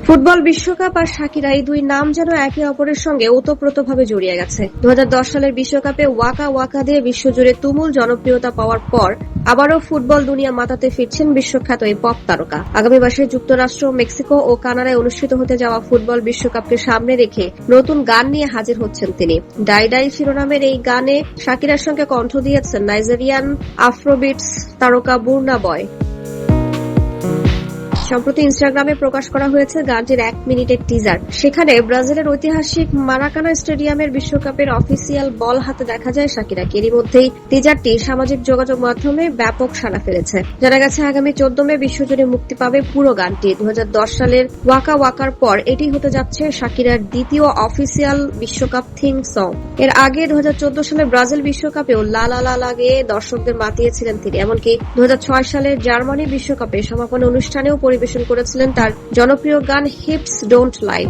Football বিশ্বকাপ আর শাকিরা এই দুই নাম যেন একে অপরের সঙ্গে ওতপ্রোতভাবে জড়িয়ে গেছে। 2010 সালের বিশ্বকাপে ওয়াকা ওয়াকা দিয়ে বিশ্বজুড়ে তুমুল জনপ্রিয়তা পাওয়ার পর আবারও ফুটবল দুনিয়া মাতাতে ফিরছেন বিশ্বখ্যাত এই পপ তারকা। আগামী মাসে যুক্তরাষ্ট্র, মেক্সিকো ও কানাডায় অনুষ্ঠিত হতে যাওয়া ফুটবল বিশ্বকাপকে সামনে রেখে নতুন গান নিয়ে হাজির হচ্ছেন তিনি। ডাই ডাই শিরোনামের এই গানে শাকিরার সঙ্গে কণ্ঠ দিয়েছেন নাইজেরিয়ান আফ্রোবিটস তারকা বুর্না বয়। সম্প্রতি ইনস্টাগ্রামে প্রকাশ করা হয়েছে গানটির 1 মিনিটের টিজার। সেখানে ব্রাজিলের ঐতিহাসিক মারাকানা স্টেডিয়ামের বিশ্বকাপের অফিসিয়াল বল হাতে দেখা যায় শাকিরাকে। এরই মধ্যেই টিজারটি সামাজিক যোগাযোগ মাধ্যমে ব্যাপক সাড়া ফেলেছে। জানা গেছে আগামী 14 মে বিশ্বজুড়ে মুক্তি পাবে পুরো গানটি। 2010 সালের ওয়াকা ওয়াকার পর এটি হতে যাচ্ছে শাকিরার দ্বিতীয় অফিসিয়াল বিশ্বকাপ থিম সং। এর আগে 2014 সালের ব্রাজিল বিশ্বকাপেও লা লা লা লা গেয়ে দর্শকদের মাতিয়েছিলেন তিনি। এমনকি 2006 সালের জার্মানি বিশ্বকাপে সমাপনী অনুষ্ঠানেও পরিবেশন করেছিলেন তার জনপ্রিয় গান হিপস ডোন্ট লাই।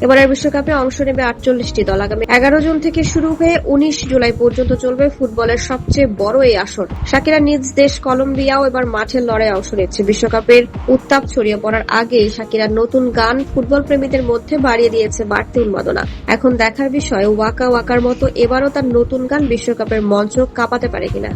এবারের বিশ্বকাপে অংশ নেবে 48টি দল। আগামী 11 জুন থেকে শুরু হয়ে 19 জুলাই পর্যন্ত চলবে ফুটবলের সবচেয়ে বড় এই আসর। শাকিরা নিজ দেশ কলম্বিয়াও এবার মাঠের লড়াই অংশ নিচ্ছে। বিশ্বকাপের উত্তাপ ছড়িয়ে পড়ার আগেই শাকিরার নতুন গান ফুটবল প্রেমীদের মধ্যে বাড়িয়ে দিয়েছে বাড়তি উন্মাদনা। এখন দেখার বিষয় ওয়াকা ওয়াকার মতো এবারও তার নতুন গান বিশ্বকাপের মঞ্চ কাঁপাতে পারে কিনা।